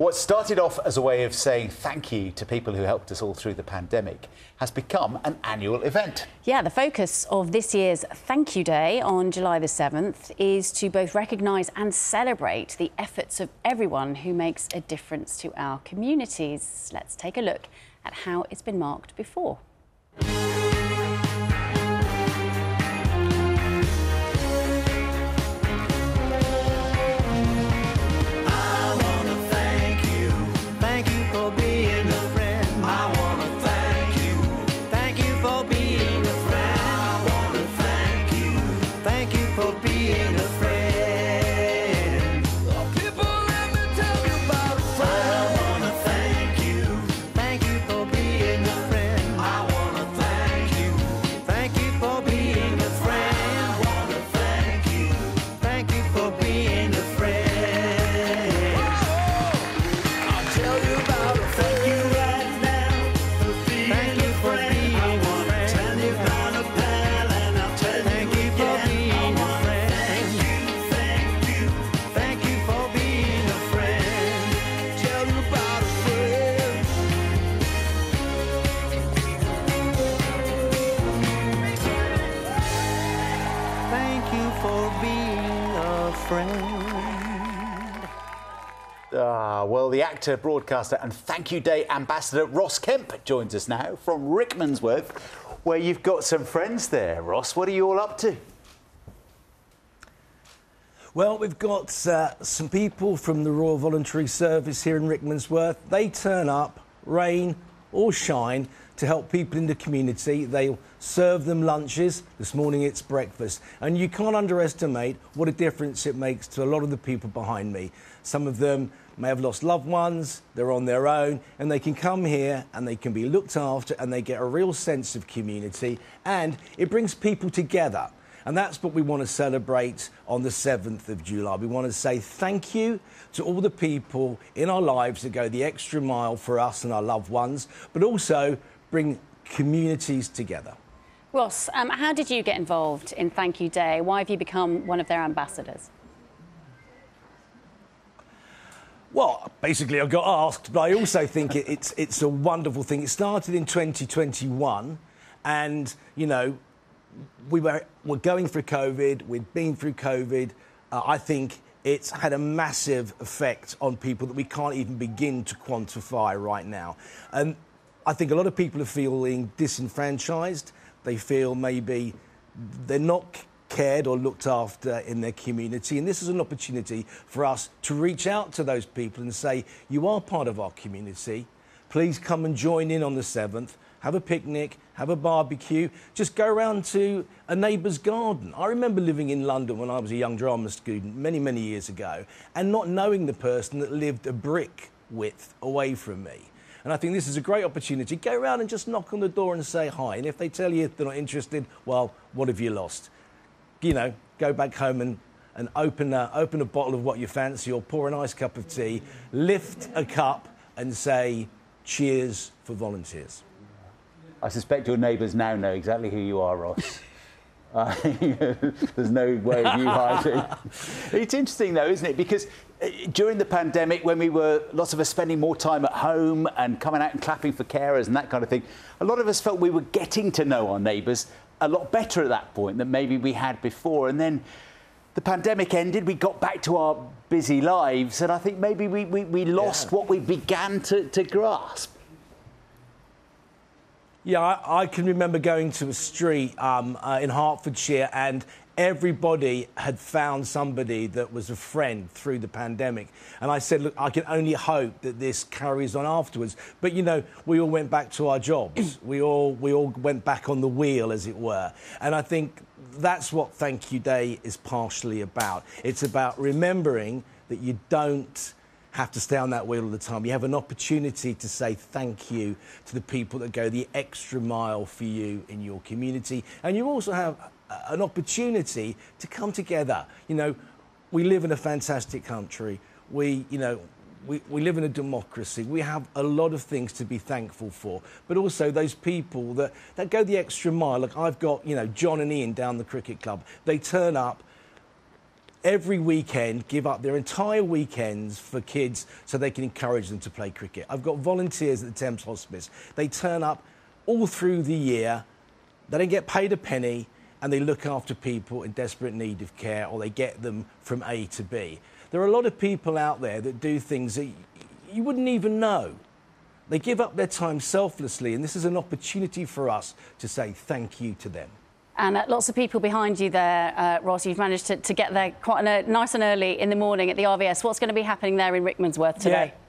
What started off as a way of saying thank you to people who helped us all through the pandemic has become an annual event. Yeah, the focus of this year's Thank You Day on July the 7th is to both recognise and celebrate the efforts of everyone who makes a difference to our communities. Let's take a look at how it's been marked before. Well, the actor, broadcaster and Thank You Day ambassador Ross Kemp joins us now from Rickmansworth, where you've got some friends there. Ross, what are you all up to? Well, we've got some people from the Royal Voluntary Service here in Rickmansworth. They turn up, rain or shine, to help people in the community. They'll serve them lunches. This morning it's breakfast. And you can't underestimate what a difference it makes to a lot of the people behind me. Some of them may have lost loved ones, they're on their own, and they can come here and they can be looked after and they get a real sense of community, and it brings people together. And that's what we want to celebrate on the 7th of July. We want to say thank you to all the people in our lives that go the extra mile for us and our loved ones, but also bring communities together. Ross, how did you get involved in Thank You Day? Why have you become one of their ambassadors? Well, basically I got asked, but I also think it's a wonderful thing. It started in 2021 and, you know, we're going through COVID, we've been through COVID. I think it's had a massive effect on people that we can't even begin to quantify right now. And I think a lot of people are feeling disenfranchised. They feel maybe they're not cared or looked after in their community. And this is an opportunity for us to reach out to those people and say, you are part of our community. Please come and join in on the 7th. Have a picnic, have a barbecue, just go around to a neighbour's garden. I remember living in London when I was a young drama student many, many years ago and not knowing the person that lived a brick width away from me. And I think this is a great opportunity. Go around and just knock on the door and say hi. And if they tell you they're not interested, well, what have you lost? You know, go back home and open a bottle of what you fancy or pour a nice cup of tea, lift a cup and say, cheers for volunteers. I suspect your neighbours now know exactly who you are, Ross. There's no way of you hiding. It's interesting, though, isn't it? Because during the pandemic, when we were, lots of us spending more time at home and coming out and clapping for carers and that kind of thing, a lot of us felt we were getting to know our neighbours a lot better at that point than maybe we had before. And then the pandemic ended, we got back to our busy lives, and I think maybe we lost what we began to grasp. Yeah, I can remember going to a street in Hertfordshire and everybody had found somebody that was a friend through the pandemic. And I said, look, I can only hope that this carries on afterwards. But, you know, we all went back to our jobs. we all went back on the wheel, as it were. And I think that's what Thank You Day is partially about. It's about remembering that you don't have to stay on that wheel all the time. You have an opportunity to say thank you to the people that go the extra mile for you in your community. And you also have an opportunity to come together. You know, we live in a fantastic country. We live in a democracy. We have a lot of things to be thankful for, but also those people that go the extra mile. Like I've got, you know, John and Ian down the cricket club. They turn up every weekend give up their entire weekends for kids so they can encourage them to play cricket. I've got volunteers at the Thames Hospice. They turn up all through the year. They don't get paid a penny, and they look after people in desperate need of care, or they get them from A to B. There are a lot of people out there that do things that you wouldn't even know. They give up their time selflessly, and this is an opportunity for us to say thank you to them. And lots of people behind you there, Ross. You've managed to get there quite nice and early in the morning at the RVS. What's going to be happening there in Rickmansworth today? Yeah.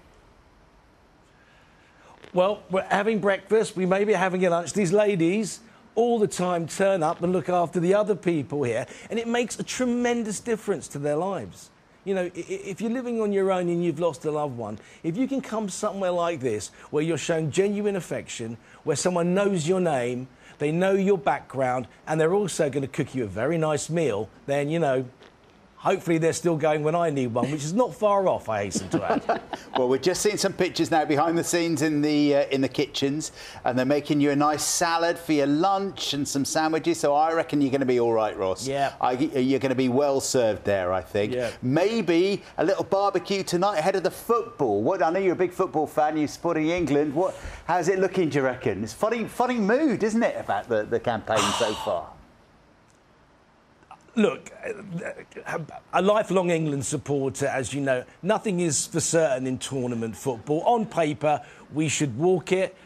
Well, we're having breakfast. We may be having a lunch. These ladies all the time turn up and look after the other people here, and it makes a tremendous difference to their lives. You know, if you're living on your own and you've lost a loved one, if you can come somewhere like this where you're shown genuine affection, where someone knows your name, they know your background, and they're also going to cook you a very nice meal, then, you know, hopefully they're still going when I need one, which is not far off, I hasten to add. Well, we're just seeing some pictures now behind the scenes in the kitchens, and they're making you a nice salad for your lunch and some sandwiches. So I reckon you're going to be all right, Ross. Yeah. You're going to be well served there, I think. Yeah. Maybe a little barbecue tonight ahead of the football. I know you're a big football fan. You're supporting England. How's it looking, do you reckon? It's funny mood, isn't it, about the campaign so far? Look, a lifelong England supporter, as you know, nothing is for certain in tournament football. On paper, we should walk it.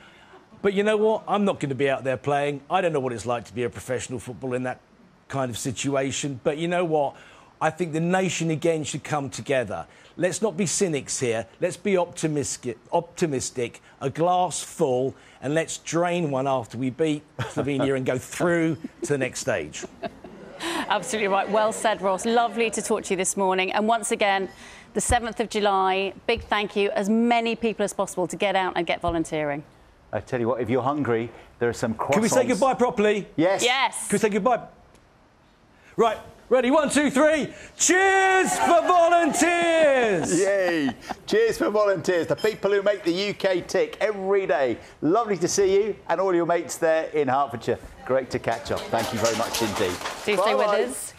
But you know what? I'm not going to be out there playing. I don't know what it's like to be a professional footballer in that kind of situation. But you know what? I think the nation again should come together. Let's not be cynics here. Let's be optimistic, a glass full, and let's drain one after we beat Slovenia and go through to the next stage. Absolutely right. Well said, Ross. Lovely to talk to you this morning. And once again, the 7th of July, big thank you, as many people as possible to get out and get volunteering. I tell you what, if you're hungry, there are some croissants. Can we say goodbye properly? Yes. Yes. Can we say goodbye? Right. Ready? 1, 2, 3. Cheers for volunteers! Yay! Cheers for volunteers, the people who make the UK tick every day. Lovely to see you and all your mates there in Hertfordshire. Great to catch up. Thank you very much indeed. Do stay with us.